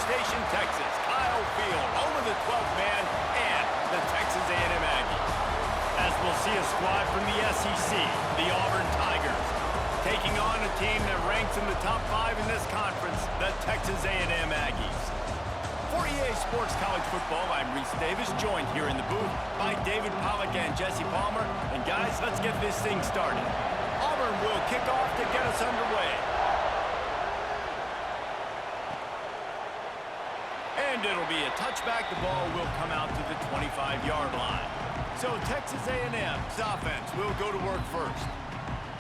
Station, Texas, Kyle Field, home of the 12th man and the Texas A&M Aggies. As we'll see a squad from the SEC, the Auburn Tigers, taking on a team that ranks in the top 5 in this conference, the Texas A&M Aggies. For EA Sports College Football, I'm Reese Davis, joined here in the booth by David Pollack and Jesse Palmer. And guys, let's get this thing started. Auburn will kick off to get us underway. And it'll be a touchback. The ball will come out to the 25-yard line. So Texas A&M's offense will go to work first.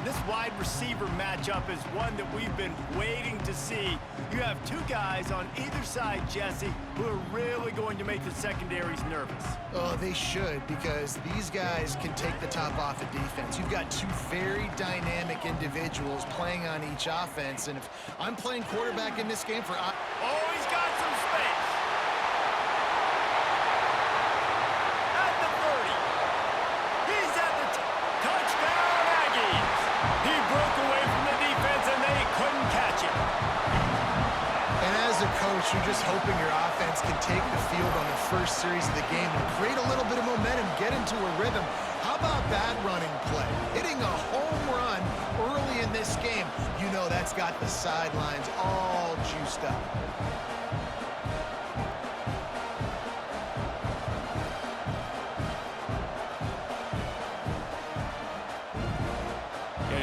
This wide receiver matchup is one that we've been waiting to see. You have two guys on either side, Jesse, who are really going to make the secondaries nervous. Oh, they should, because these guys can take the top off of defense. You've got two very dynamic individuals playing on each offense, and if I'm playing quarterback in this game for... Oh, he's got some space. At the 30. He's at the touchdown, Aggies. He broke away from the defense, and they couldn't catch him. And as a coach, you're just hoping your offense can take the field on the first series of the game and create a little bit of momentum, get into a rhythm. How about that running play? Hitting a home run early in this game. You know that's got the sidelines all juiced up.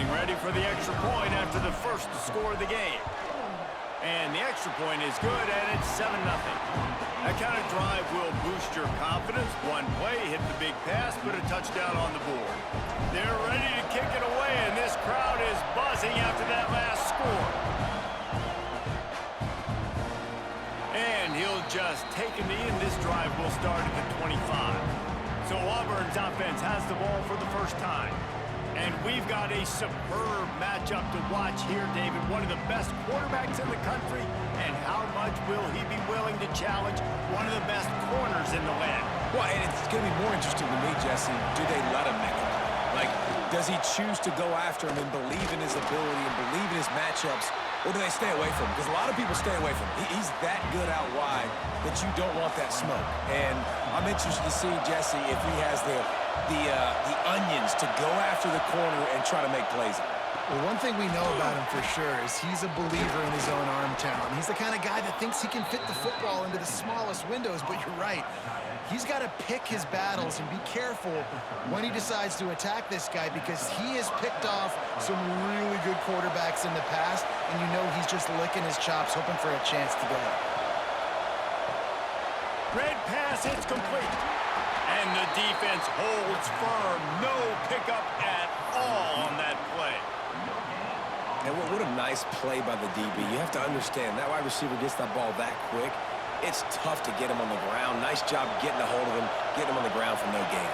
Ready for the extra point after the first to score of the game. And the extra point is good, and it's 7-0. That kind of drive will boost your confidence. One play, hit the big pass, put a touchdown on the board. They're ready to kick it away, and this crowd is buzzing after that last score. And he'll just take a knee, and this drive will start at the 25. So Auburn's offense has the ball for the first time. And we've got a superb matchup to watch here, David. One of the best quarterbacks in the country. And how much will he be willing to challenge one of the best corners in the land? Well, and it's going to be more interesting to me, Jesse, do they let him make it? Like, does he choose to go after him and believe in his ability and believe in his matchups, or do they stay away from him? Because a lot of people stay away from him. He's that good out wide that you don't want that smoke. And I'm interested to see, Jesse, if he has the onions to go after the corner and try to make plays on it. Well, one thing we know about him for sure is he's a believer in his own arm talent. He's the kind of guy that thinks he can fit the football into the smallest windows, but you're right. He's got to pick his battles and be careful when he decides to attack this guy, because he has picked off some really good quarterbacks in the past, and you know he's just licking his chops, hoping for a chance to go. Red pass, it's complete. And the defense holds firm. No pickup at all on that play. And what a nice play by the DB. You have to understand, that wide receiver gets that ball that quick. It's tough to get him on the ground. Nice job getting a hold of him, getting him on the ground for no gain.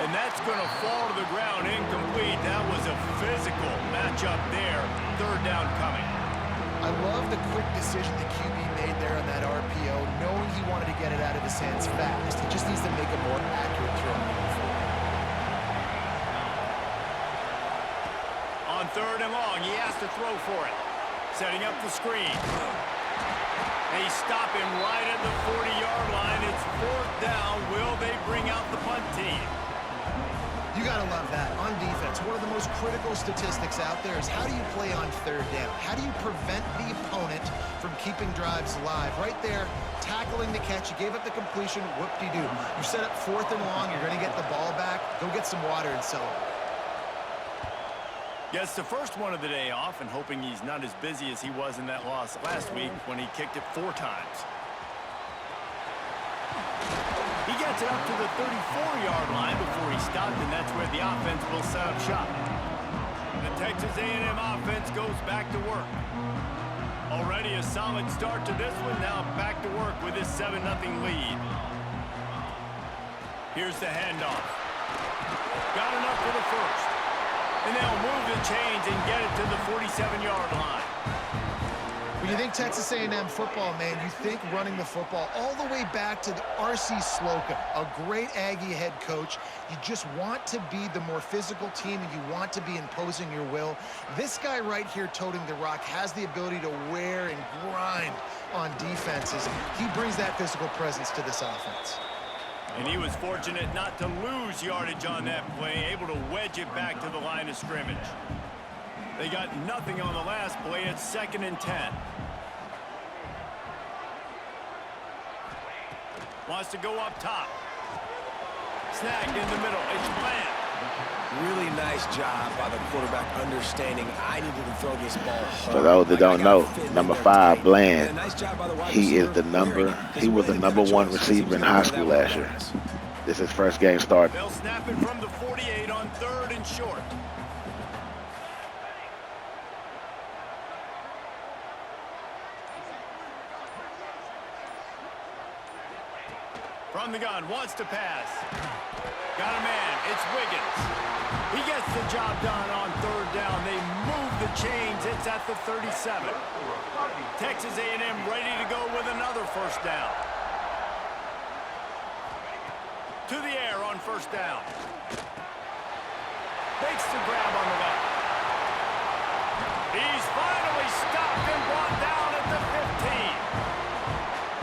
And that's going to fall to the ground incomplete. That was a physical matchup there. Third down coming. I love the quick decision the QB made there on that RPO, knowing he wanted to get it out of his hands fast. He just needs to make a more accurate throw moving forward. On third and long, he has to throw for it. Setting up the screen. They stop him right at the 40-yard line. It's fourth down. Will they bring out the punt team? You got to love that. On defense, one of the most critical statistics out there is how do you play on third down? How do you prevent the opponent from keeping drives alive? Right there, tackling the catch. You gave up the completion. Whoop-de-doo. You set up fourth and long. You're going to get the ball back. Go get some water and celebrate. Gets the first one of the day off, and hoping he's not as busy as he was in that loss last week when he kicked it 4 times. He gets it up to the 34-yard line before he stopped, and that's where the offense will set up shop. The Texas A&M offense goes back to work. Already a solid start to this one, now back to work with his 7-0 lead. Here's the handoff. Got enough for the first. And they'll move the chains and get it to the 47-yard line. We you think Texas A&M football, man, you think running the football all the way back to the R.C. Slocum, a great Aggie head coach. You just want to be the more physical team, and you want to be imposing your will. This guy right here toting the rock has the ability to wear and grind on defenses. He brings that physical presence to this offense. And he was fortunate not to lose yardage on that play, able to wedge it back to the line of scrimmage. They got nothing on the last play. It's 2nd and 10. Wants to go up top. Snagged in the middle. It's Bland. Really nice job by the quarterback understanding I needed to throw this ball hard. For those that don't know, number 5, Bland, Nice job by the wide he receiver. he was the number 1 receiver in high school last year. This is his first game starting. They'll snap it from the 48 on 3rd and short. From the gun, wants to pass. Got a man, it's Wiggins. He gets the job done on 3rd down. They move the chains, it's at the 37. Texas A&M ready to go with another 1st down. To the air on 1st down. Makes the grab on the left. He's finally stopped and brought down at the 15.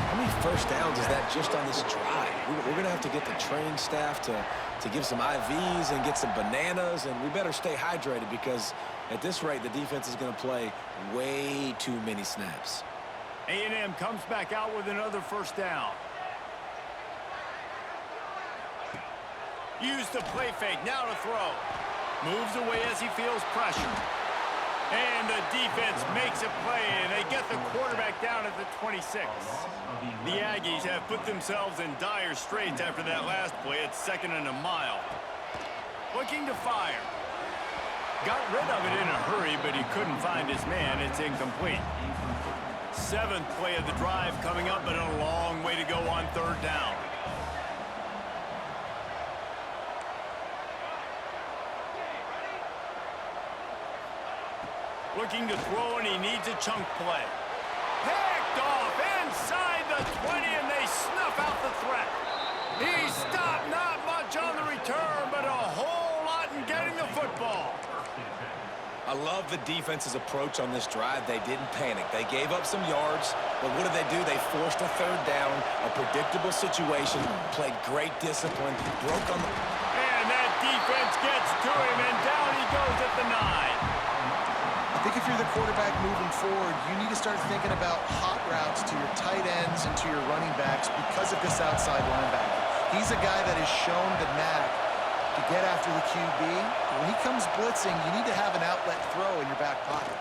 How many 1st downs is that just on this drive? We're going to have to get the training staff to give some IVs and get some bananas, and we better stay hydrated because at this rate, the defense is going to play way too many snaps. A&M comes back out with another 1st down. Use the play fake, now to throw. Moves away as he feels pressure. And the defense makes a play, and they get the quarterback down at the 26. The Aggies have put themselves in dire straits after that last play. It's 2nd and a mile. Looking to fire. Got rid of it in a hurry, but he couldn't find his man. It's incomplete. 7th play of the drive coming up, but a long way to go on 3rd down. Looking to throw, and he needs a chunk play. Picked off inside the 20, and they snuff out the threat. He stopped, not much on the return, but a whole lot in getting the football. I love the defense's approach on this drive. They didn't panic. They gave up some yards, but what did they do? They forced a 3rd down, a predictable situation, played great discipline, broke on the... And that defense gets to him, and down he goes at the 9. I think if you're the quarterback moving forward, you need to start thinking about hot routes to your tight ends and to your running backs because of this outside linebacker. He's a guy that has shown the knack to get after the QB. When he comes blitzing, you need to have an outlet throw in your back pocket.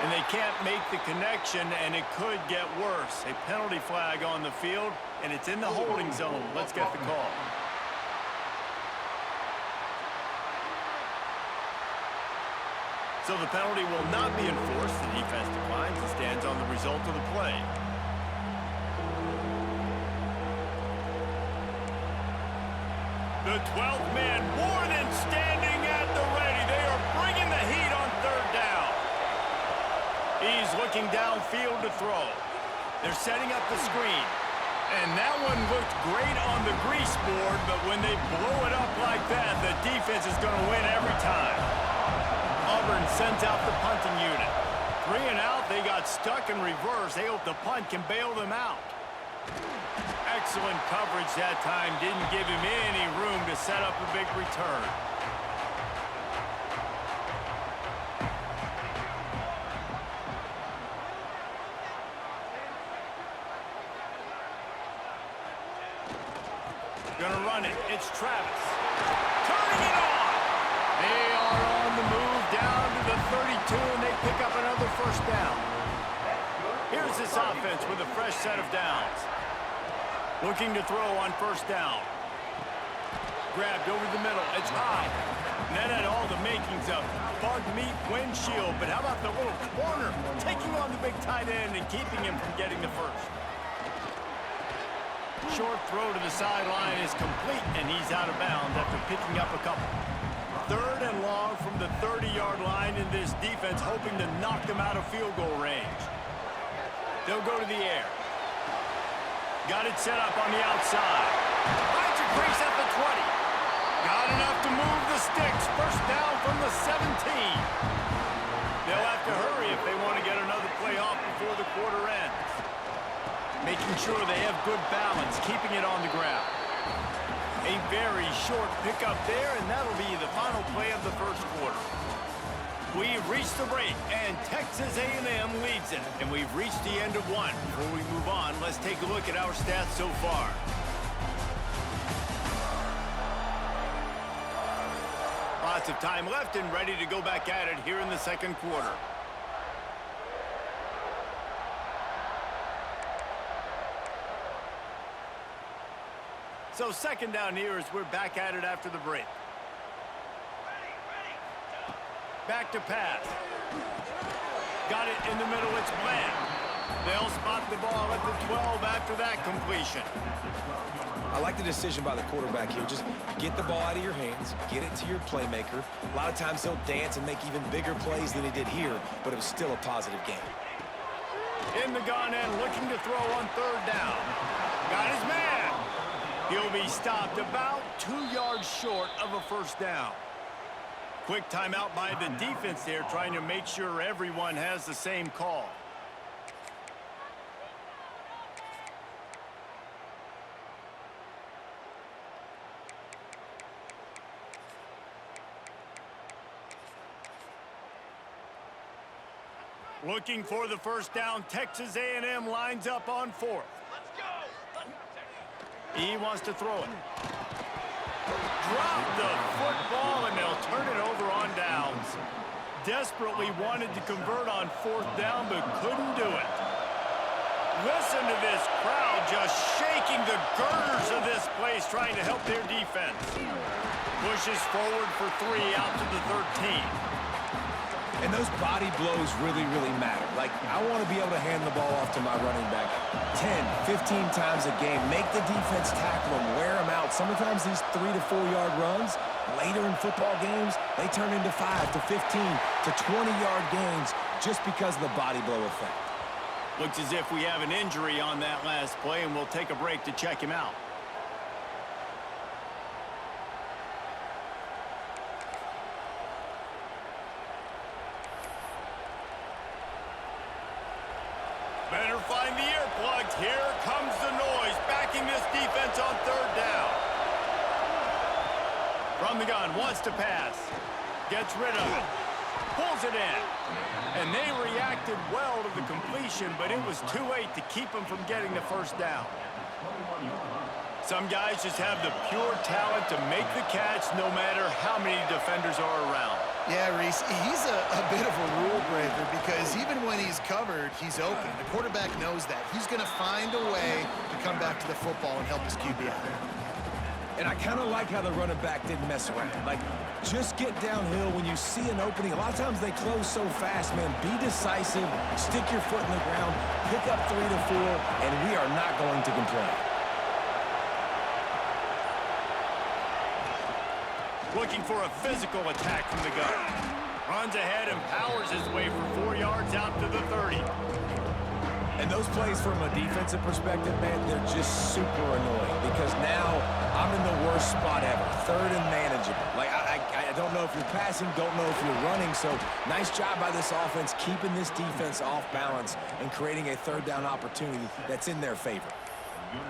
And they can't make the connection, and it could get worse. A penalty flag on the field, and it's in the holding zone. Let's get the call. So the penalty will not be enforced. The defense declines and stands on the result of the play. The 12th man more than standing at the ready. They are bringing the heat on 3rd down. He's looking downfield to throw. They're setting up the screen. And that one looked great on the grease board, but when they blow it up like that, the defense is going to win every time. Auburn sends out the punting unit. 3 and out, they got stuck in reverse. They hope the punt can bail them out. Excellent coverage that time. Didn't give him any room to set up a big return. Gonna run it. It's Travis. Turning it on. They are on the move down to the 32, and they pick up another 1st down. Here's this offense with a fresh set of downs. Looking to throw on 1st down. Grabbed over the middle. It's high. And that had all the makings of bug meat windshield. But how about the little corner taking on the big tight end and keeping him from getting the 1st? Short throw to the sideline is complete, and he's out of bounds after picking up a couple. 3rd and long from the 30-yard line in this defense, hoping to knock them out of field goal range. They'll go to the air. Got it set up on the outside. Finds a crease at the 20. Got enough to move the sticks. First down from the 17. They'll have to hurry if they want to get another play off before the quarter ends. Making sure they have good balance, keeping it on the ground. A very short pickup there, and that'll be the final play of the first quarter. We've reached the break, and Texas A&M leads it. And we've reached the end of one. Before we move on, let's take a look at our stats so far. Lots of time left and ready to go back at it here in the second quarter. So second down here as we're back at it after the break. Back to pass. Got it in the middle, it's Bland. They'll spot the ball at the 12 after that completion. I like the decision by the quarterback here. Just get the ball out of your hands, get it to your playmaker. A lot of times he'll dance and make even bigger plays than he did here, but it was still a positive game. In the gun and looking to throw on third down. Got his man. He'll be stopped about 2 yards short of a first down. Quick timeout by the defense there, trying to make sure everyone has the same call. Looking for the first down, Texas A&M lines up on fourth. Let's go. He wants to throw it. Drop the football, and they'll turn it over on downs. Desperately wanted to convert on fourth down, but couldn't do it. Listen to this crowd just shaking the girders of this place, trying to help their defense. Pushes forward for 3 out to the 13. And those body blows really, really matter. Like, I want to be able to hand the ball off to my running back 10, 15 times a game. Make the defense tackle them, wear them out. Sometimes these 3 to 4 yard runs, later in football games, they turn into 5 to 15 to 20-yard gains just because of the body blow effect. Looks as if we have an injury on that last play, and we'll take a break to check him out. Better find the earplugs. Here comes the noise, backing this defense on third down. From the gun, wants to pass. Gets rid of it. Pulls it in. And they reacted well to the completion, but it was too late to keep them from getting the first down. Some guys just have the pure talent to make the catch no matter how many defenders are around. Yeah, Reese, he's a bit of a rule breaker because even when he's covered, he's open. The quarterback knows that. He's going to find a way to come back to the football and help his QB out. And I kind of like how the running back didn't mess around. Like, just get downhill when you see an opening. A lot of times they close so fast, man. Be decisive, stick your foot in the ground, pick up 3 to 4, and we are not going to complain. Looking for a physical attack from the gun. Runs ahead and powers his way for 4 yards out to the 30. And those plays from a defensive perspective, man, they're just super annoying because now I'm in the worst spot ever. Third and manageable. Like, I don't know if you're passing, don't know if you're running. So nice job by this offense keeping this defense off balance and creating a third down opportunity that's in their favor.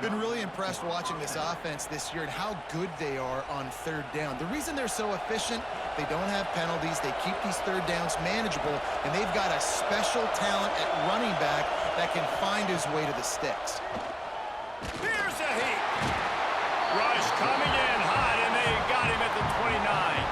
Been really impressed watching this offense this year and how good they are on third down. The reason they're so efficient, they don't have penalties, they keep these third downs manageable, and they've got a special talent at running back that can find his way to the sticks. Here's a heat. Rush coming in hot, and they got him at the 29.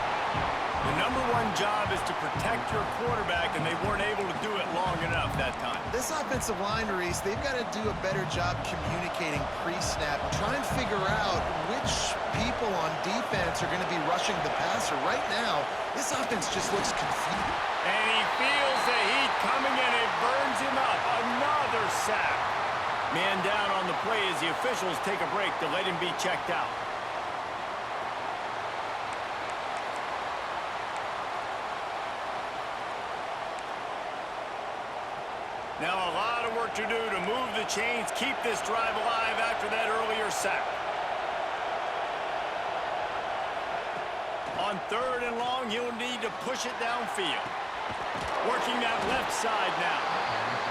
The number one job is to protect your quarterback, and they weren't able to do it long enough that time. This offensive line, Reese, they've got to do a better job communicating pre-snap, try and figure out which people on defense are going to be rushing the passer. Right now, this offense just looks confused. And he feels the heat coming, and it burns him up. Another sack. Man down on the play as the officials take a break to let him be checked out. to do to move the chains, keep this drive alive after that earlier sack. On 3rd and long, he'll need to push it downfield. Working that left side now.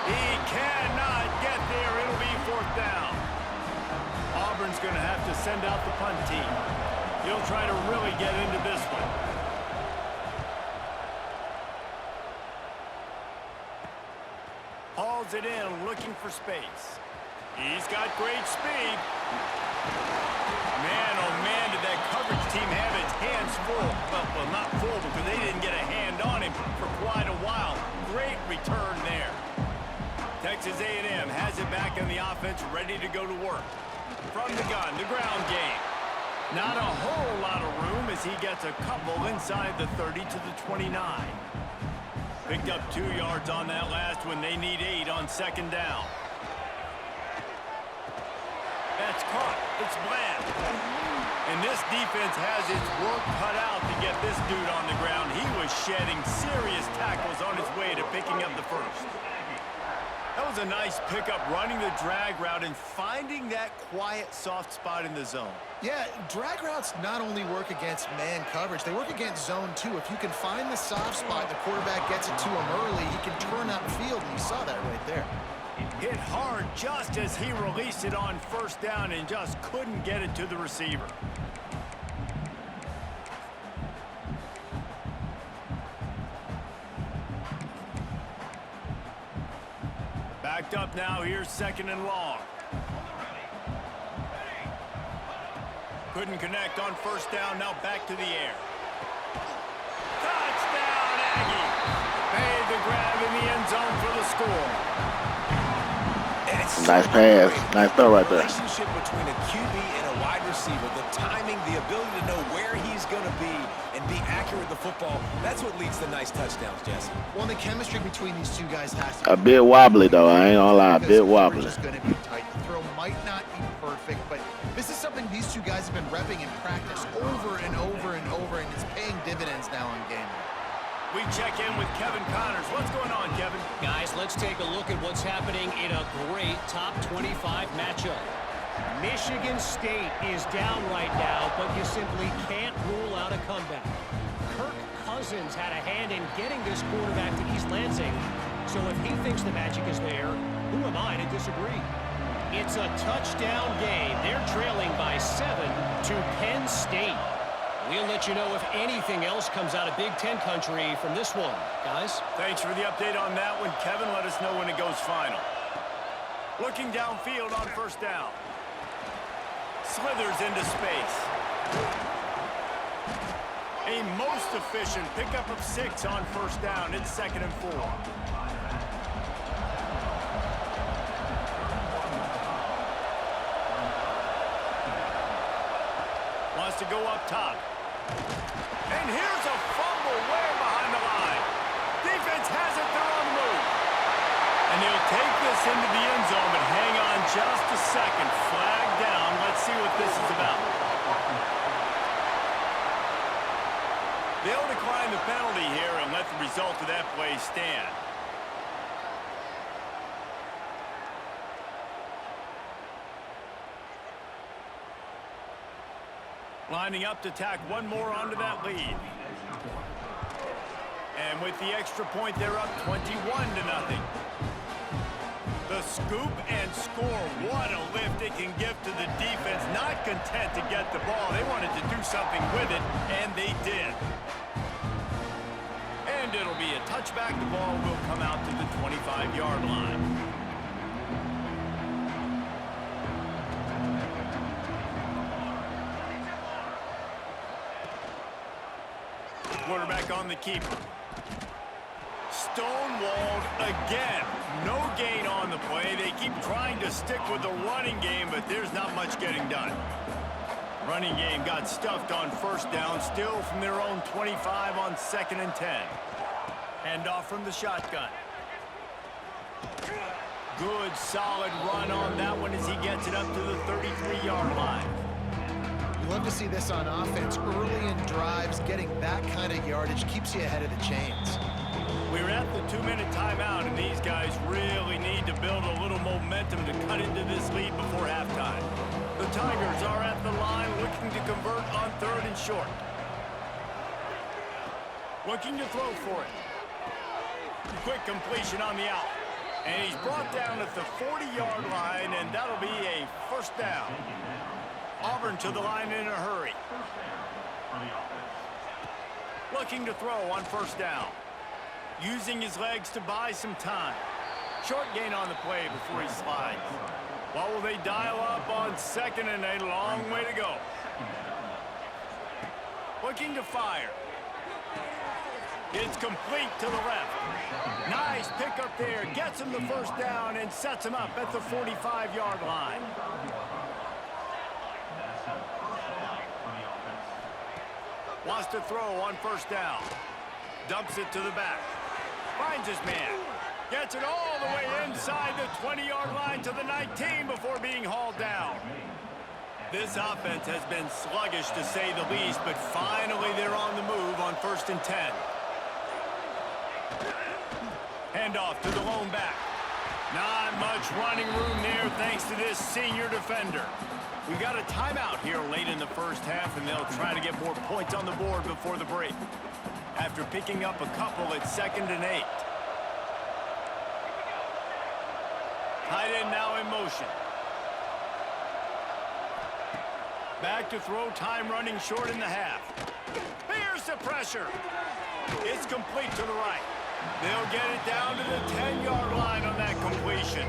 He cannot get there. It'll be 4th down. Auburn's going to have to send out the punt team. He'll try to really get into this one. Hauls it in, looking for space. He's got great speed. Man, oh man, did that coverage team have its hands full. Well, not full because they didn't get a hand on him for quite a while. Great return there. Texas A&M has it back in the offense, ready to go to work. From the gun, the ground game. Not a whole lot of room as he gets a couple inside the 30 to the 29. Picked up 2 yards on that last one. They need 8 on 2nd down. That's caught. It's Bland. And this defense has its work cut out to get this dude on the ground. He was shedding serious tackles on his way to picking up the first. That was a nice pickup, running the drag route and finding that quiet, soft spot in the zone. Yeah, drag routes not only work against man coverage, they work against zone too. If you can find the soft spot, the quarterback gets it to him early, he can turn upfield, and you saw that right there. Hit hard just as he released it on 1st down and just couldn't get it to the receiver. Backed up now, here's 2nd and long. Couldn't connect on 1st down, now back to the air. Touchdown, Aggie! Made the grab in the end zone for the score. Nice pass. Nice throw right there. Relationship between a QB and a wide receiver, the timing, the ability to know where he's going to be and be accurate with the football, that's what leads to nice touchdowns, Jesse. Well, the chemistry between these two guys has to A bit wobbly, though. I ain't gonna lie. A bit wobbly. It's going to be tight. The throw might not be perfect, but this is something these two guys have been repping in practice over and over and over, and it's paying dividends now on game day. We check in with Kevin Connors. What's going on, Kevin? Guys, let's take a look at what's happening in a great top 25 matchup. Michigan State is down right now, but you simply can't rule out a comeback. Kirk Cousins had a hand in getting this quarterback to East Lansing, so if he thinks the magic is there, who am I to disagree? It's a touchdown game. They're trailing by 7 to Penn State. We'll let you know if anything else comes out of Big Ten country from this one, guys. Thanks for the update on that one, Kevin. Let us know when it goes final. Looking downfield on 1st down. Slithers into space. A most efficient pickup of 6 on 1st down. It's 2nd and 4. Wants to go up top. And here's a fumble way behind the line. Defense has it, they're on the move. And he'll take this into the end zone, but hang on just a second. Flag down. Let's see what this is about. They'll decline the penalty here and let the result of that play stand. Lining up to tack one more onto that lead. And with the extra point, they're up 21-0. The scoop and score. What a lift it can give to the defense. Not content to get the ball. They wanted to do something with it, and they did. And it'll be a touchback. The ball will come out to the 25-yard line. Quarterback on the keeper. Stonewalled again. No gain on the play. They keep trying to stick with the running game, but there's not much getting done. Running game got stuffed on 1st down, still from their own 25 on 2nd and 10. Hand off from the shotgun. Good, solid run on that one as he gets it up to the 33-yard line. You love to see this on offense. Early in drives, getting that kind of yardage keeps you ahead of the chains. We're at the 2-minute timeout, and these guys really need to build a little momentum to cut into this lead before halftime. The Tigers are at the line looking to convert on 3rd and short. Looking to throw for it. Quick completion on the out. And he's brought down at the 40-yard line, and that'll be a first down. Auburn to the line in a hurry. Looking to throw on 1st down. Using his legs to buy some time. Short gain on the play before he slides. What will they dial up on 2nd and a long way to go? Looking to fire. It's complete to the left. Nice pickup there. Gets him the 1st down and sets him up at the 45-yard line. Wants to throw on 1st down. Dumps it to the back. Finds his man. Gets it all the way inside the 20-yard line to the 19 before being hauled down. This offense has been sluggish to say the least, but finally they're on the move on 1st and 10. Handoff to the lone back. Not much running room there thanks to this senior defender. We've got a timeout here late in the 1st half, and they'll try to get more points on the board before the break. After picking up a couple at 2nd and 8. Tight end now in motion. Back to throw, time running short in the half. Here's the pressure. It's complete to the right. They'll get it down to the 10-yard line on that completion.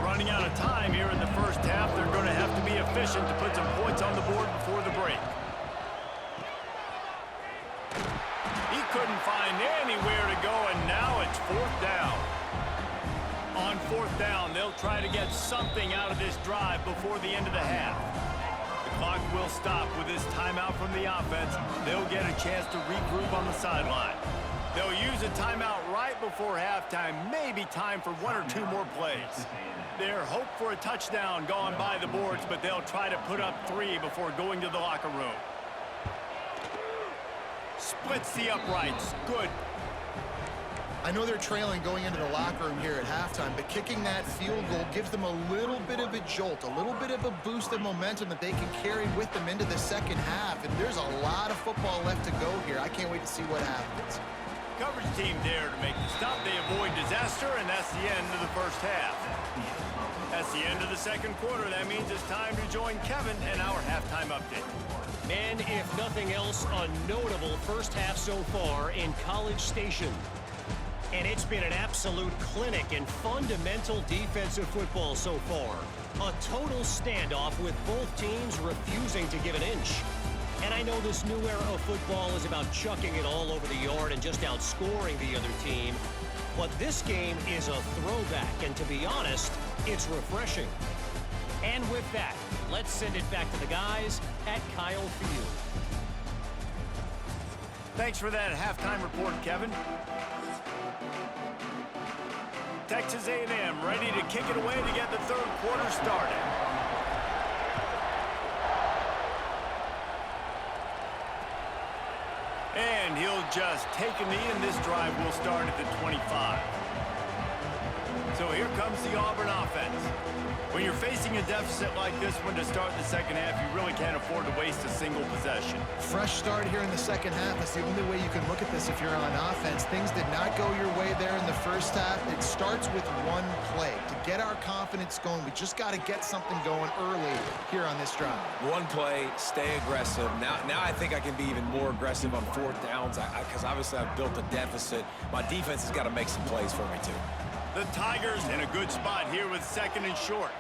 Running out of time here in the 1st half, they're going to have to be efficient to put some points on the board before the break. He couldn't find anywhere to go, and now it's 4th down. On 4th down, they'll try to get something out of this drive before the end of the half. The clock will stop with this timeout from the offense. They'll get a chance to regroup on the sideline. They'll use a timeout right before halftime, maybe time for 1 or 2 more plays. Their hope for a touchdown gone by the boards, but they'll try to put up 3 before going to the locker room. Splits the uprights. Good. I know they're trailing going into the locker room here at halftime, but kicking that field goal gives them a little bit of a jolt, a little bit of a boost of momentum that they can carry with them into the 2nd half. And there's a lot of football left to go here. I can't wait to see what happens. Coverage team there to make the stop. They avoid disaster, and that's the end of the 1st half. That's the end of the 2nd quarter. That means it's time to join Kevin and our halftime update. And if nothing else, a notable 1st half so far in College Station. And it's been an absolute clinic in fundamental defensive football so far. A total standoff with both teams refusing to give an inch. And I know this new era of football is about chucking it all over the yard and just outscoring the other team. But this game is a throwback, and to be honest, it's refreshing. And with that, let's send it back to the guys at Kyle Field. Thanks for that halftime report, Kevin. Texas A&M ready to kick it away to get the 3rd quarter started. And he'll just take a knee, and this drive will start at the 25. So here comes the Auburn offense. When you're facing a deficit like this one to start the 2nd half, you really can't afford to waste a single possession. Fresh start here in the 2nd half. It's the only way you can look at this if you're on offense. Things did not go your way there in the 1st half. It starts with one play. To get our confidence going, we just got to get something going early here on this drive. One play, stay aggressive. Now I think I can be even more aggressive on 4th downs because obviously I've built a deficit. My defense has got to make some plays for me too. The Tigers in a good spot here with 2nd and short.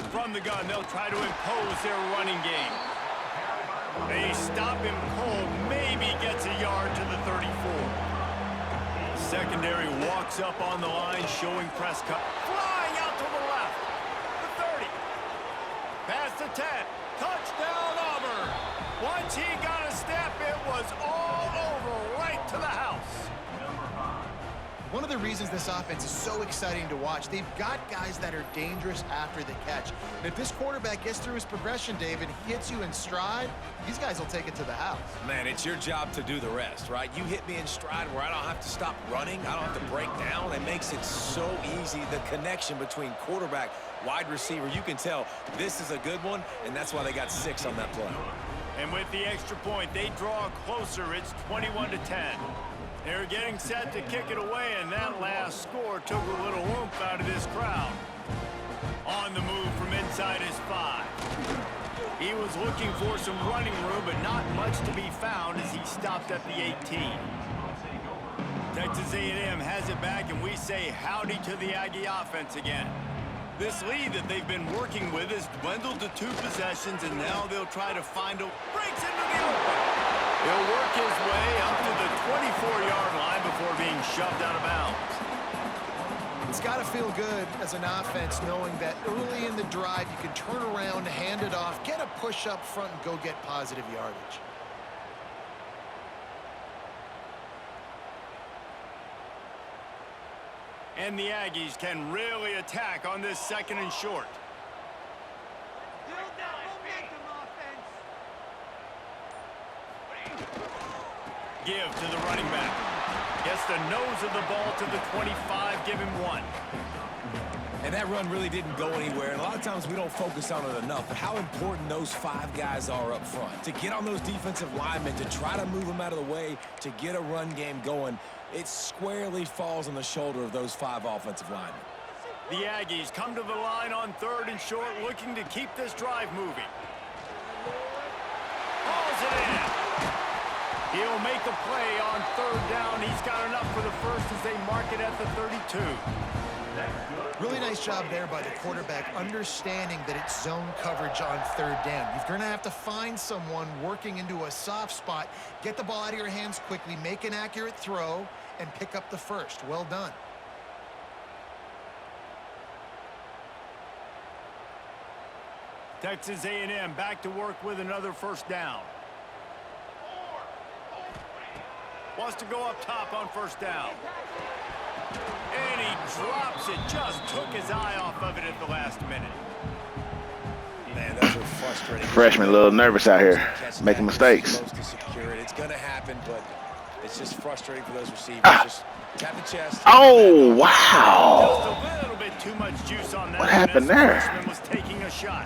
From the gun, they'll try to impose their running game. They stop him cold, maybe gets a yard to the 34. Secondary walks up on the line, showing Prescott. Flying out to the left. The 30. Past the 10. Touchdown, Auburn. Once he got a step, it was all over, right to the house. one of the reasons this offense is so exciting to watch, they've got guys that are dangerous after the catch. And if this quarterback gets through his progression, David, he hits you in stride, these guys will take it to the house. Man, it's your job to do the rest, right? You hit me in stride where I don't have to stop running. I don't have to break down. It makes it so easy. The connection between quarterback, wide receiver, you can tell this is a good one, and that's why they got 6 on that play. And with the extra point, they draw closer. It's 21-10. They're getting set to kick it away, and that last score took a little oomph out of this crowd. On the move from inside his 5. He was looking for some running room, but not much to be found as he stopped at the 18. Texas A&M has it back, and we say howdy to the Aggie offense again. This lead that they've been working with has dwindled to 2 possessions, and now they'll try to find a breaks into the open. He'll work his way up to the 24-yard line before being shoved out of bounds. It's got to feel good as an offense knowing that early in the drive you can turn around, hand it off, get a push up front, and go get positive yardage. And the Aggies can really attack on this 2nd and short. Give to the running back. Gets the nose of the ball to the 25, give him 1. And that run really didn't go anywhere. And a lot of times we don't focus on it enough, but how important those 5 guys are up front. To get on those defensive linemen, to try to move them out of the way, to get a run game going, it squarely falls on the shoulder of those 5 offensive linemen. The Aggies come to the line on 3rd and short, looking to keep this drive moving. Hauls it in. He'll make a play on 3rd down. He's got enough for the first as they mark it at the 32. Really nice job there by the quarterback, understanding that it's zone coverage on 3rd down. You're going to have to find someone working into a soft spot, get the ball out of your hands quickly, make an accurate throw, and pick up the first. Well done. Texas A&M back to work with another 1st down. Wants to go up top on 1st down. And he drops it. Just took his eye off of it at the last minute. Man, those are frustrating. Freshman a little nervous out here, making mistakes. It's going to happen, but it's just frustrating for those receivers. Just tap the chest. Oh, wow. Just a little bit too much juice on that. What happened there? Freshman was taking a shot.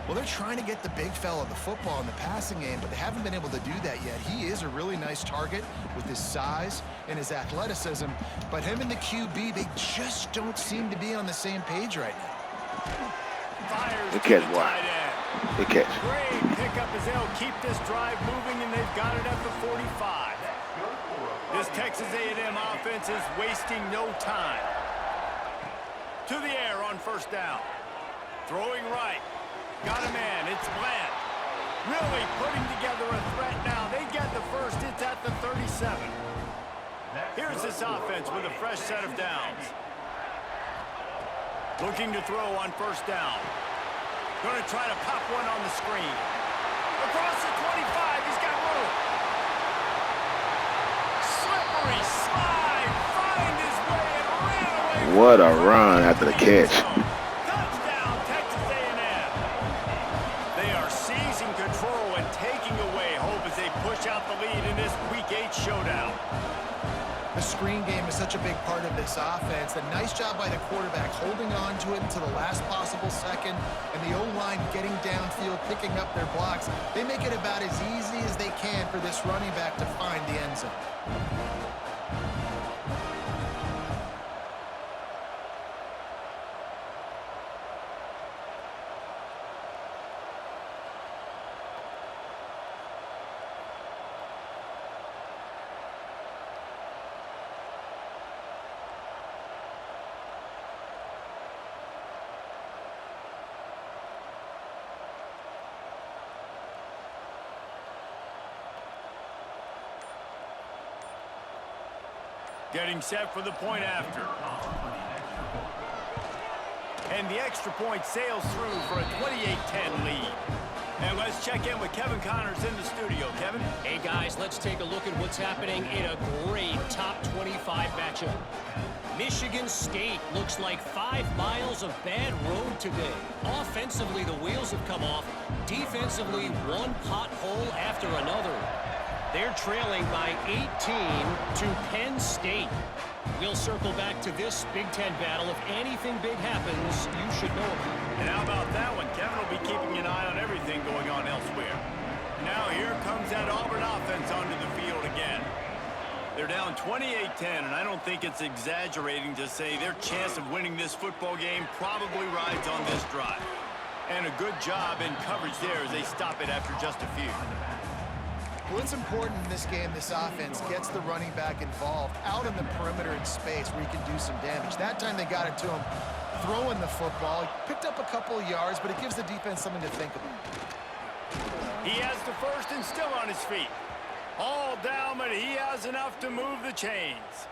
Well, they're trying to get the big fella the football in the passing game, but they haven't been able to do that yet. He is a really nice target with his size and his athleticism, but him and the QB, they just don't seem to be on the same page right now. Fires Good to catch, the boy. tight end. Good catch. Great pickup as they'll keep this drive moving, and they've got it at the 45. This Texas A&M offense is wasting no time. To the air on 1st down. Throwing right. Got a man. It's Bland. Really putting together a threat now. They get the first. It's at the 37. Here's this offense with a fresh set of downs. Looking to throw on 1st down. Going to try to pop one on the screen. Across the 25. He's got room. Slippery slide. Find his way and ran away. What a run after the catch. Touchdown, Texas A&M. They are seizing control and taking away hope as they push out the lead in this Week 8 showdown. The screen game is such a big part of this offense. A nice job by the quarterback holding on to it until the last possible second, and the O-line getting downfield, picking up their blocks. They make it about as easy as they can for this running back to find the end zone. Getting set for the point after. And the extra point sails through for a 28-10 lead. And let's check in with Kevin Connors in the studio. Kevin? Hey, guys, let's take a look at what's happening in a great top 25 matchup. Michigan State looks like 5 miles of bad road today. Offensively, the wheels have come off. Defensively, one pothole after another. They're trailing by 18 to Penn State. We'll circle back to this Big Ten battle. If anything big happens, you should know about it. And how about that one? Kevin will be keeping an eye on everything going on elsewhere. Now here comes that Auburn offense onto the field again. They're down 28-10, and I don't think it's exaggerating to say their chance of winning this football game probably rides on this drive. And a good job in coverage there as they stop it after just a few. Well, it's important in this game, this offense gets the running back involved out in the perimeter in space where he can do some damage. That time they got it to him throwing the football. He picked up a couple of yards, but it gives the defense something to think about. He has the first and still on his feet. All down, but he has enough to move the chains.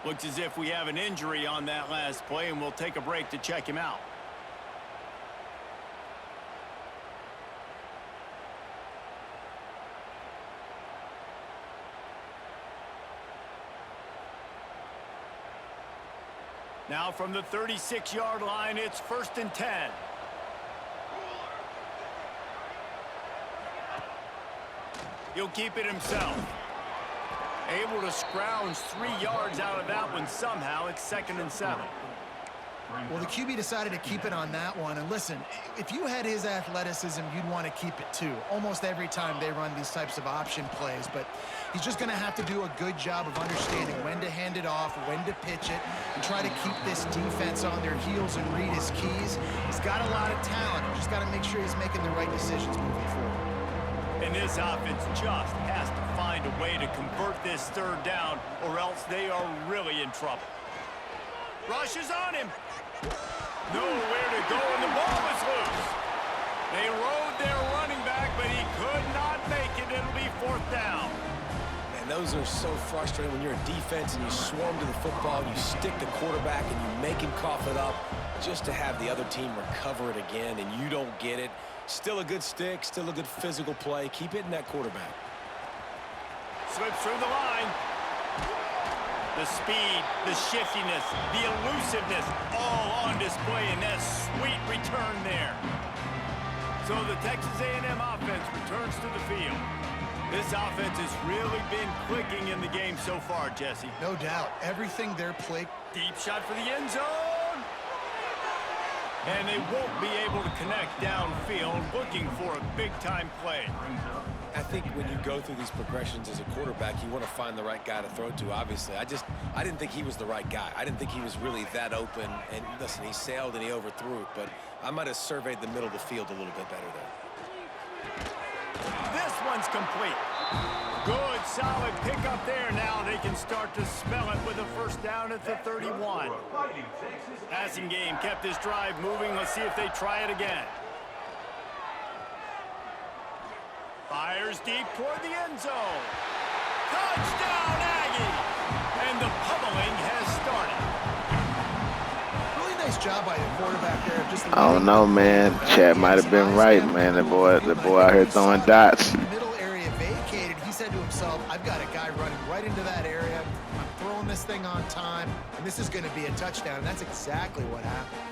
Looks as if we have an injury on that last play, and we'll take a break to check him out. Now from the 36-yard line, it's 1st and 10. He'll keep it himself. Able to scrounge 3 yards out of that one somehow. It's 2nd and 7. Well, the QB decided to keep it on that one. And listen, if you had his athleticism, you'd want to keep it too. Almost every time they run these types of option plays. But he's just going to have to do a good job of understanding when to hand it off, when to pitch it, and try to keep this defense on their heels and read his keys. He's got a lot of talent. Just got to make sure he's making the right decisions moving forward. And this offense just has to find a way to convert this 3rd down, or else they are really in trouble. Rushes on him. Nowhere to go, and the ball is loose. They rode their running back, but he could not make it. It'll be 4th down. Man, those are so frustrating when you're a defense and you swarm to the football, you stick the quarterback, and you make him cough it up just to have the other team recover it again, and you don't get it. Still a good stick, still a good physical play. Keep hitting that quarterback. Slips through the line. The speed, the shiftiness, the elusiveness, all on display in that sweet return there. So the Texas A&M offense returns to the field. This offense has really been clicking in the game so far, Jesse. No doubt. Everything they're playing. Deep shot for the end zone. And they won't be able to connect downfield, looking for a big-time play. I think when you go through these progressions as a quarterback, you want to find the right guy to throw to, obviously. I didn't think he was the right guy. I didn't think he was really that open. And listen, he sailed and he overthrew it, but I might have surveyed the middle of the field a little bit better there. This one's complete. Good, solid pickup there. Now they can start to smell it with a 1st down at the 31. Passing game kept this drive moving. Let's see if they try it again. Fires deep toward the end zone. Touchdown, Aggie! And the pummeling has started. Really nice job by the quarterback there. Just I don't know, man. Chad might have been right, man. The boy out here throwing dots. Middle area vacated. He said to himself, I've got a guy running right into that area. I'm throwing this thing on time, and this is going to be a touchdown. And that's exactly what happened.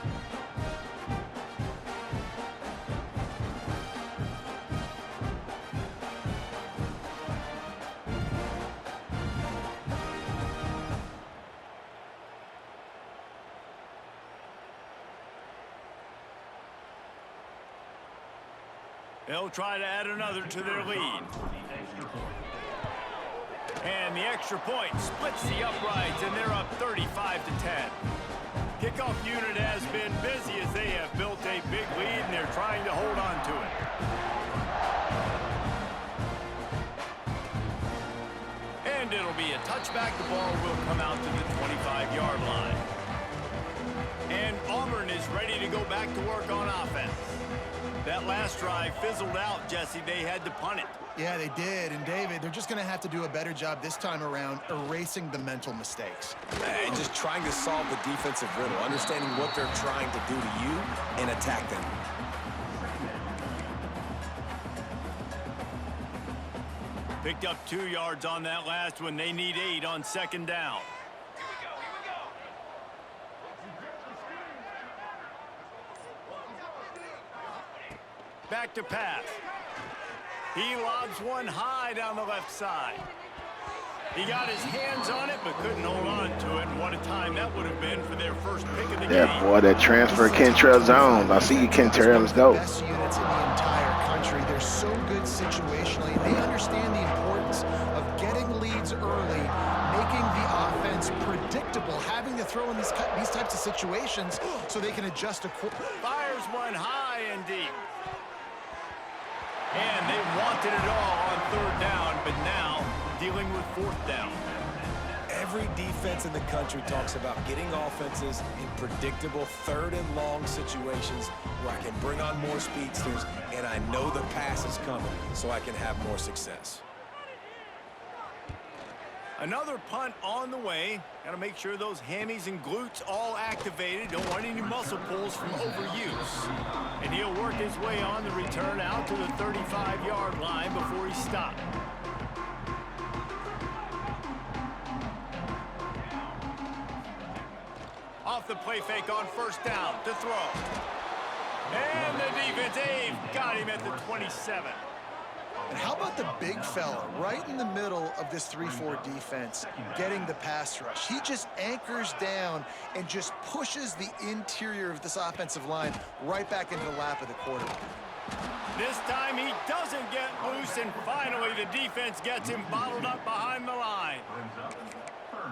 They'll try to add another to their lead. And the extra point splits the uprights, and they're up 35-10. Kickoff unit has been busy as they have built a big lead, and they're trying to hold on to it. And it'll be a touchback. The ball will come out to the 25-yard line. And Auburn is ready to go back to work on offense. That last drive fizzled out, Jesse. They had to punt it. Yeah, they did. And, David, they're just going to have to do a better job this time around erasing the mental mistakes. And just trying to solve the defensive riddle, understanding what they're trying to do to you and attack them. Picked up 2 yards on that last one. They need 8 on second down. Back to pass. He lobs one high down the left side. He got his hands on it, but couldn't hold on to it. And what a time that would have been for their first pick of the game. Yeah, boy, that transfer Kentrell Jones. I see you, Kentrell. Let's go. Best units in the entire country. They're so good situationally. They understand the importance of getting leads early, making the offense predictable, having to throw in these types of situations so they can adjust a quarter. Fires one high and deep. And they wanted it all on third down, but now dealing with fourth down. Every defense in the country talks about getting offenses in predictable third and long situations where I can bring on more speedsters and I know the pass is coming so I can have more success. Another punt on the way. Got to make sure those hammies and glutes all activated. Don't want any muscle pulls from overuse. And he'll work his way on the return out to the 35-yard line before he stopped. Off the play fake on first down to throw. And the defense, Abe, got him at the 27. And how about the big fella right in the middle of this 3-4 defense getting the pass rush? He just anchors down and just pushes the interior of this offensive line right back into the lap of the quarterback. This time he doesn't get loose, and finally the defense gets him bottled up behind the line.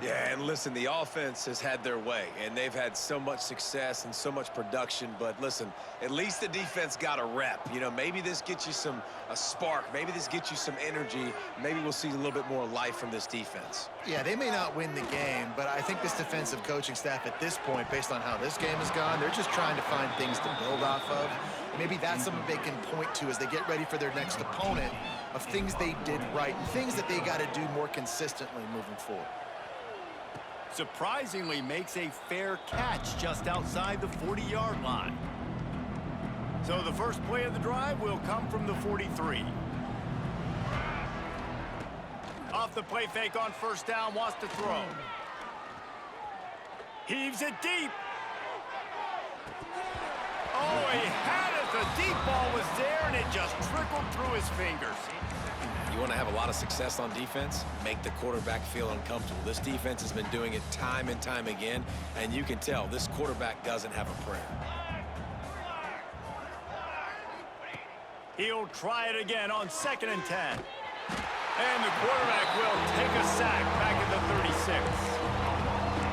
Yeah, and listen, the offense has had their way, and they've had so much success and so much production. But listen, at least the defense got a rep. You know, maybe this gets you a spark. Maybe this gets you some energy. Maybe we'll see a little bit more life from this defense. Yeah, they may not win the game, but I think this defensive coaching staff at this point, based on how this game has gone, they're just trying to find things to build off of. Maybe that's something they can point to as they get ready for their next opponent, of things they did right and things that they got to do more consistently moving forward. Surprisingly makes a fair catch just outside the 40-yard line. So the first play of the drive will come from the 43. Off the play fake on first down, wants to throw. Heaves it deep. Oh, he had it. The deep ball was there, and it just trickled through his fingers. You want to have a lot of success on defense? Make the quarterback feel uncomfortable. This defense has been doing it time and time again, and you can tell this quarterback doesn't have a prayer. He'll try it again on 2nd and 10. And the quarterback will take a sack back at the 36.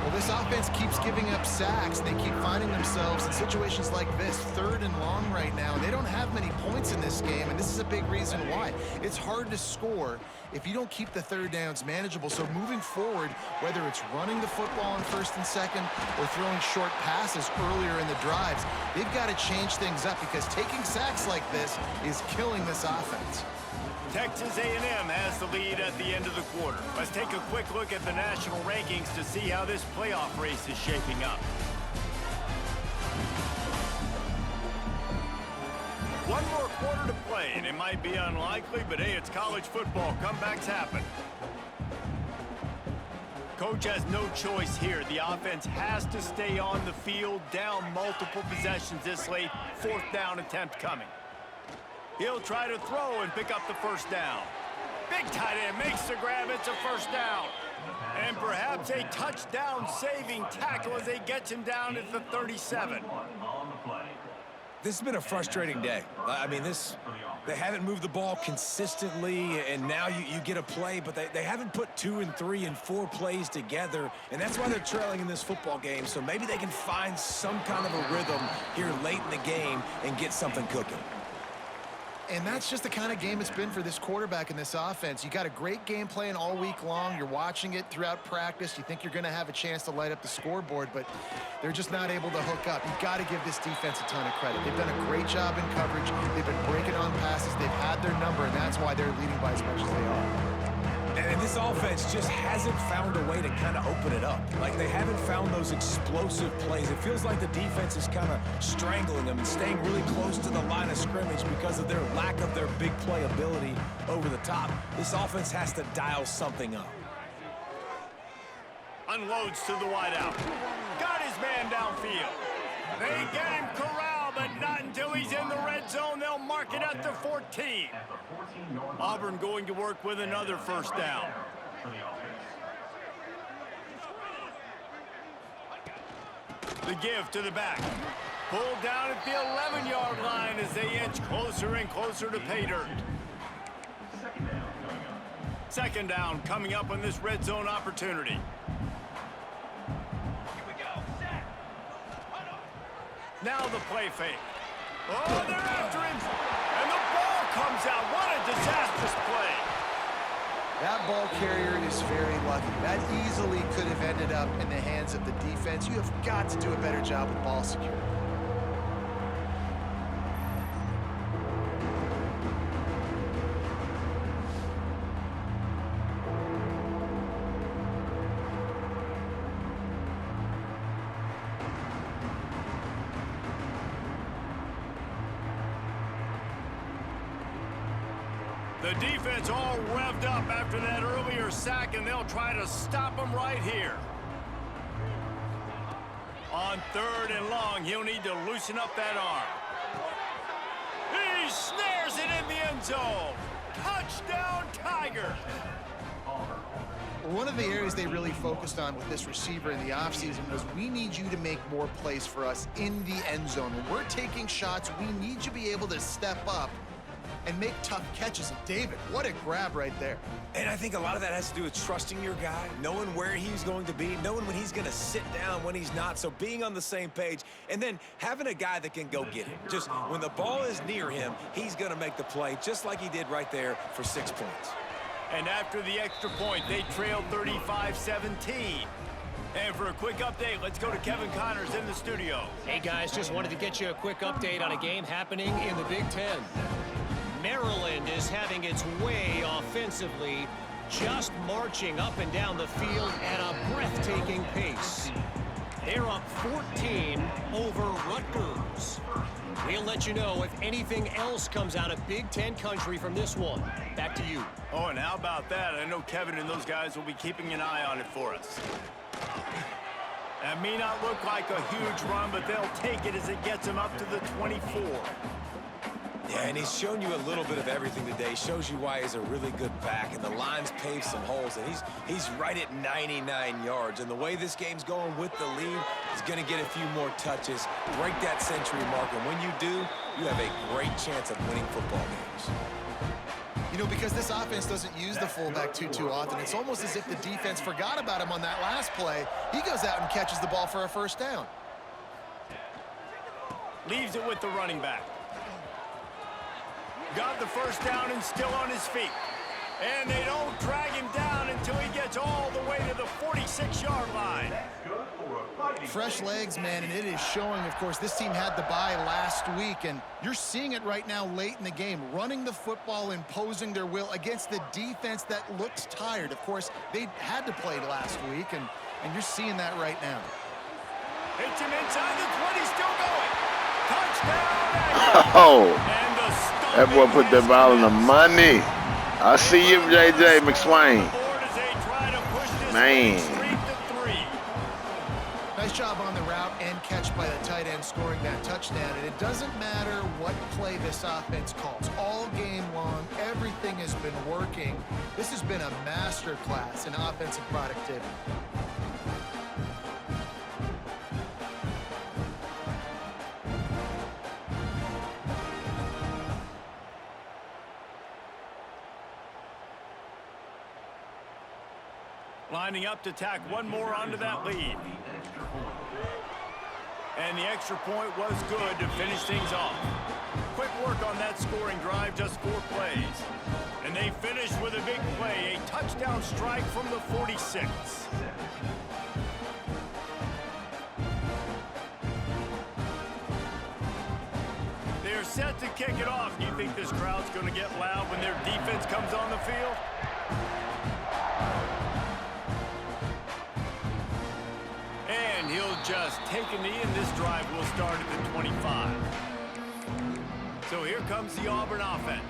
Well, this offense keeps giving up sacks. They keep finding themselves in situations like this, 3rd and long right now. They don't have many points in this game, and this is a big reason why. It's hard to score if you don't keep the third downs manageable. So moving forward, whether it's running the football on 1st and 2nd or throwing short passes earlier in the drives, they've got to change things up because taking sacks like this is killing this offense. Texas A&M has the lead at the end of the quarter. Let's take a quick look at the national rankings to see how this playoff race is shaping up. One more quarter to play, and it might be unlikely, but hey, it's college football. Comebacks happen. Coach has no choice here. The offense has to stay on the field, down multiple possessions this late. 4th down attempt coming. He'll try to throw and pick up the first down. Big tight end makes the grab. It's a first down. And perhaps a touchdown-saving tackle as they get him down at the 37. This has been a frustrating day. I mean, they haven't moved the ball consistently, and now you get a play, but they haven't put 2 and 3 and 4 plays together, and that's why they're trailing in this football game. So maybe they can find some kind of a rhythm here late in the game and get something cooking. And that's just the kind of game it's been for this quarterback in this offense. You got a great game plan all week long. You're watching it throughout practice. You think you're going to have a chance to light up the scoreboard, but they're just not able to hook up. You've got to give this defense a ton of credit. They've done a great job in coverage. They've been breaking on passes. They've had their number, and that's why they're leading by as much as they are. And this offense just hasn't found a way to kind of open it up. Like, they haven't found those explosive plays. It feels like the defense is kind of strangling them and staying really close to the line of scrimmage because of their lack of their big play ability over the top. This offense has to dial something up. Unloads to the wideout. Got his man downfield. They get him corralled, but not until he's in the red zone. They'll mark it at the 14. Auburn going to work with another first down. The give to the back. Pulled down at the 11-yard line as they inch closer and closer to pay dirt. Second down coming up on this red zone opportunity. Now the play fake. Oh, they're after him. And the ball comes out. What a disastrous play. That ball carrier is very lucky. That easily could have ended up in the hands of the defense. You have got to do a better job with ball security. The defense all revved up after that earlier sack, and they'll try to stop him right here. On 3rd and long, he'll need to loosen up that arm. He snares it in the end zone. Touchdown, Tigers. One of the areas they really focused on with this receiver in the offseason was we need you to make more plays for us in the end zone. When we're taking shots, we need you to be able to step up and make tough catches. And David, what a grab right there. And I think a lot of that has to do with trusting your guy, knowing where he's going to be, knowing when he's going to sit down, when he's not. So being on the same page, and then having a guy that can go get it. Just when the ball is near him, he's going to make the play, just like he did right there for 6 points. And after the extra point, they trailed 35-17. And for a quick update, let's go to Kevin Connors in the studio. Hey, guys, just wanted to get you a quick update on a game happening in the Big Ten. Maryland is having its way offensively, just marching up and down the field at a breathtaking pace. They're up 14 over Rutgers. We'll let you know if anything else comes out of Big Ten country from this one. Back to you. Oh, and how about that? I know Kevin and those guys will be keeping an eye on it for us. That may not look like a huge run, but they'll take it as it gets them up to the 24. Yeah, and he's shown you a little bit of everything today. Shows you why he's a really good back, and the line's paved some holes, and he's right at 99 yards. And the way this game's going with the lead, he's going to get a few more touches, break that century mark, and when you do, you have a great chance of winning football games. You know, because this offense doesn't use the fullback too often, it's almost as if the defense forgot about him on that last play. He goes out and catches the ball for a first down. Leaves it with the running back. Got the first down and still on his feet. And they don't drag him down until he gets all the way to the 46-yard line. Fresh legs, man, and it is showing. Of course, this team had the bye last week, and you're seeing it right now late in the game, running the football, imposing their will against the defense that looks tired. Of course, they had to play last week, and you're seeing that right now. Hits him inside the 20, still going. Touchdown! Oh! That boy put the ball in the money. I see you, JJ McSwain. Man. Nice job on the route and catch by the tight end scoring that touchdown. And it doesn't matter what play this offense calls. All game long, everything has been working. This has been a master class in offensive productivity. Lining up to tack one more onto that lead. And the extra point was good to finish things off. Quick work on that scoring drive, just 4 plays. And they finished with a big play, a touchdown strike from the 46. They're set to kick it off. Do you think this crowd's going to get loud when their defense comes on the field? Just take a knee, and this drive will start at the 25. So here comes the Auburn offense.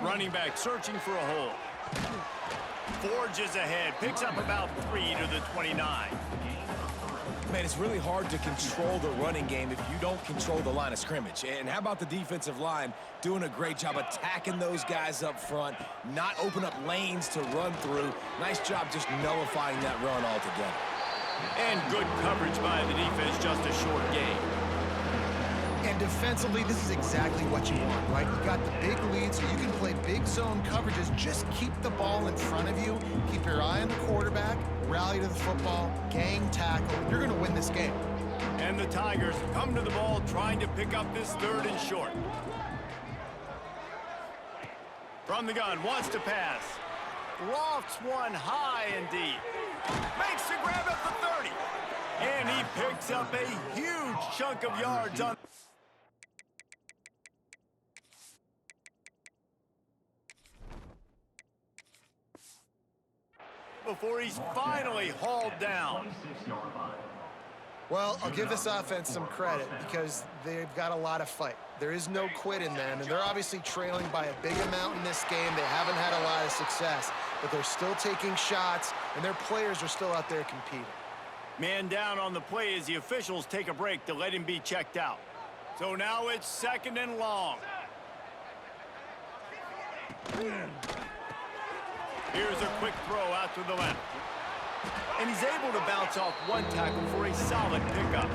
Running back searching for a hole. Forges ahead, picks up about 3 to the 29. Man, it's really hard to control the running game if you don't control the line of scrimmage. And how about the defensive line doing a great job attacking those guys up front, not open up lanes to run through. Nice job just nullifying that run altogether. And good coverage by the defense, just a short gain. And defensively, this is exactly what you want, right? You got the big lead, so you can play big zone coverages. Just keep the ball in front of you. Keep your eye on the quarterback. Rally to the football. Gang tackle. You're going to win this game. And the Tigers come to the ball trying to pick up this 3rd and short. From the gun, wants to pass. Lofts one high and deep. Makes the grab at the 30. And he picks up a huge chunk of yards on... before he's finally hauled down. Well, I'll give this offense some credit because they've got a lot of fight. There is no quit in them, and they're obviously trailing by a big amount in this game. They haven't had a lot of success, but they're still taking shots, and their players are still out there competing. Man down on the play as the officials take a break to let him be checked out. So now it's 2nd and long. Here's a quick throw out to the left. And he's able to bounce off one tackle for a solid pickup.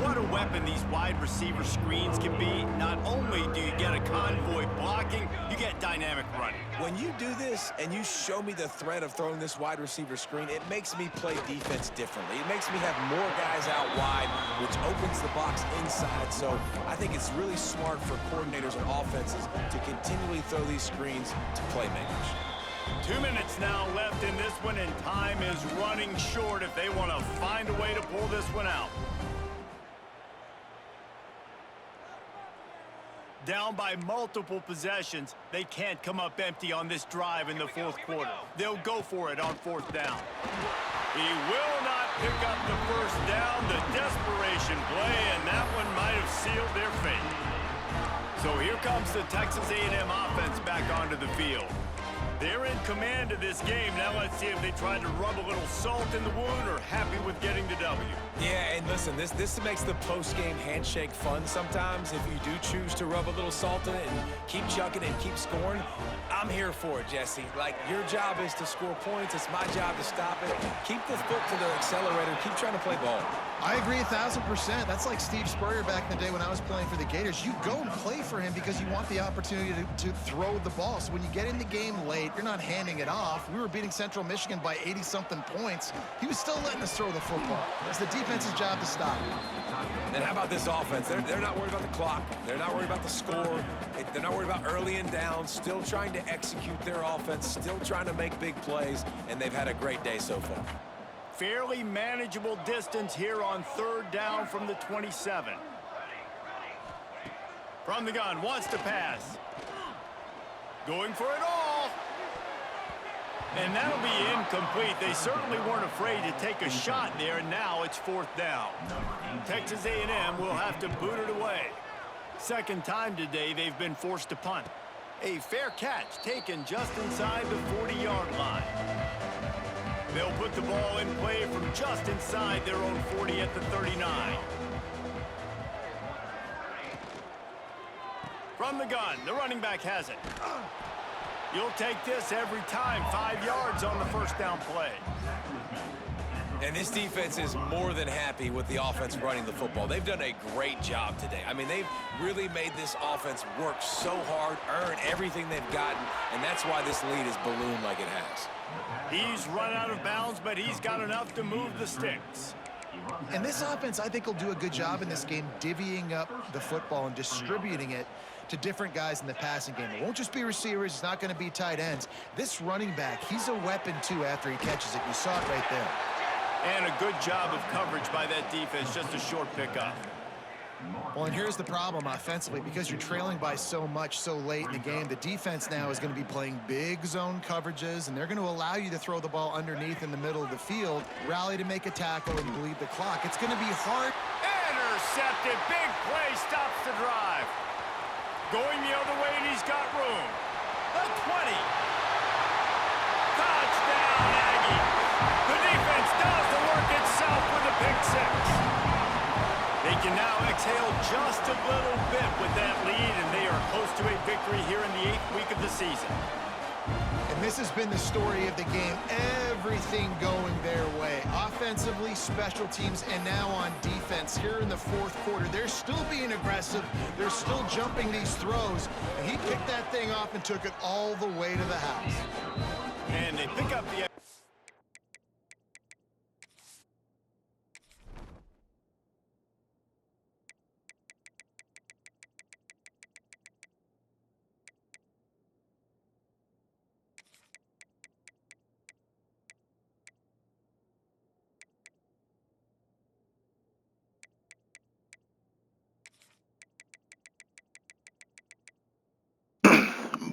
What a weapon these wide receiver screens can be. Not only do you get a convoy blocking, you get dynamic running. When you do this and you show me the threat of throwing this wide receiver screen, it makes me play defense differently. It makes me have more guys out wide, which opens the box inside. So I think it's really smart for coordinators and offenses to continually throw these screens to playmakers. 2 minutes now left in this one, and time is running short if they want to find a way to pull this one out. Down by multiple possessions, they can't come up empty on this drive in the 4th quarter. They'll go for it on 4th down. He will not pick up the 1st down. The desperation play, and that one might have sealed their fate. So here comes the Texas A&M offense back onto the field. They're in command of this game. Now let's see if they try to rub a little salt in the wound or happy with getting the W. Yeah, and listen, this makes the post-game handshake fun sometimes. If you do choose to rub a little salt in it and keep chucking and keep scoring, I'm here for it, Jesse. Like, your job is to score points. It's my job to stop it. Keep the foot to the accelerator. Keep trying to play ball. I agree 1,000%. That's like Steve Spurrier back in the day when I was playing for the Gators. You go and play for him because you want the opportunity to throw the ball. So when you get in the game late, you're not handing it off. We were beating Central Michigan by 80-something points. He was still letting us throw the football. It's the defense's job to stop it. And how about this offense? They're not worried about the clock. They're not worried about the score. They're not worried about early and down. Still trying to execute their offense. Still trying to make big plays. And they've had a great day so far. Fairly manageable distance here on 3rd down from the 27. From the gun, wants to pass. Going for it all. And that'll be incomplete. They certainly weren't afraid to take a shot there, and now it's 4th down. Texas A&M will have to boot it away. 2nd time today they've been forced to punt. A fair catch taken just inside the 40-yard line. They'll put the ball in play from just inside their own 40 at the 39. From the gun, the running back has it. You'll take this every time. 5 yards on the 1st down play. And this defense is more than happy with the offense running the football. They've done a great job today. I mean, they've really made this offense work so hard, earn everything they've gotten, and that's why this lead is ballooned like it has. He's run out of bounds, but he's got enough to move the sticks. And this offense, I think, will do a good job in this game divvying up the football and distributing it to different guys in the passing game. It won't just be receivers. It's not going to be tight ends. This running back, he's a weapon, too, after he catches it. You saw it right there. And a good job of coverage by that defense, just a short pickup. Well, and here's the problem offensively. Because you're trailing by so much so late in the game, the defense now is going to be playing big zone coverages, and they're going to allow you to throw the ball underneath in the middle of the field, rally to make a tackle, and bleed the clock. It's going to be hard. Intercepted. Big play stops the drive. Going the other way, and he's got room. The 20. Touchdown, Aggie. The defense does the work itself with a pick six. They can now exhale just a little bit with that lead, and they are close to a victory here in the 8th week of the season. And this has been the story of the game. Everything going their way. Offensively, special teams, and now on defense here in the 4th quarter. They're still being aggressive. They're still jumping these throws. And he picked that thing off and took it all the way to the house. And they pick up the...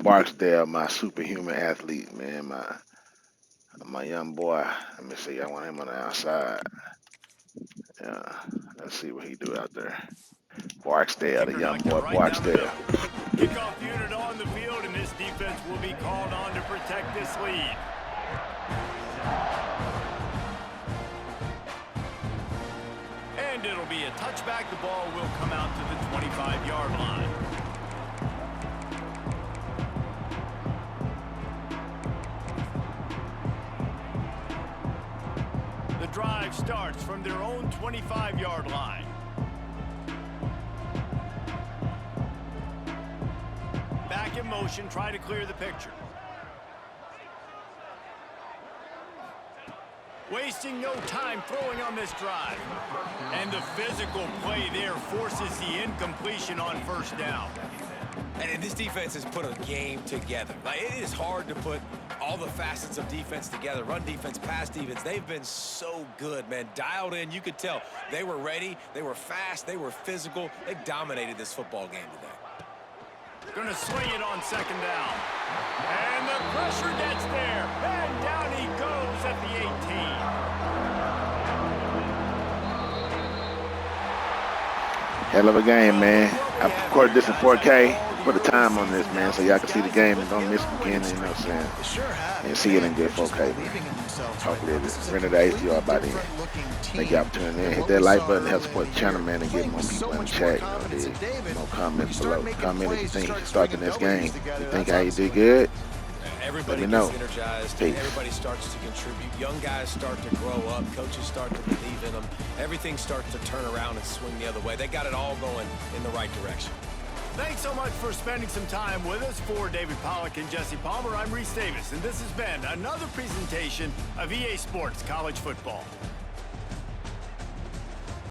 Barksdale, my superhuman athlete, man, my young boy. Let me see, I want him on the outside. Yeah, let's see what he do out there. Barksdale, the young boy, Barksdale. Kickoff unit on the field, and this defense will be called on to protect this lead. And it'll be a touchback. The ball will come out to the 25-yard line. The drive starts from their own 25-yard line. Back in motion, try to clear the picture. Wasting no time throwing on this drive. And the physical play there forces the incompletion on first down. And this defense has put a game together. Like, it is hard to put all the facets of defense together. Run defense, pass defense. They've been so good, man. Dialed in. You could tell they were ready. They were fast. They were physical. They dominated this football game today. Gonna swing it on second down. And the pressure gets there. And down he goes at the 18. Hell of a game, man. I recorded this in 4K. Put a time on this, man, so y'all can see the game and don't miss it again, you know what I'm saying? Sure have. And see it in good 4K, man. Hopefully it's rendered to HDR by then. Thank y'all for tuning in. Hit that like button to help support the channel, man, and get more people in the chat. You know, more comments below. Comment if you think you should start the next game. You think how you did good? Everybody gets energized. Everybody starts to contribute. Young guys start to grow up. Coaches start to believe in them. Everything starts to turn around and swing the other way. They got it all going in the right direction. Thanks so much for spending some time with us. For David Pollack and Jesse Palmer, I'm Reese Davis, and this has been another presentation of EA Sports College Football.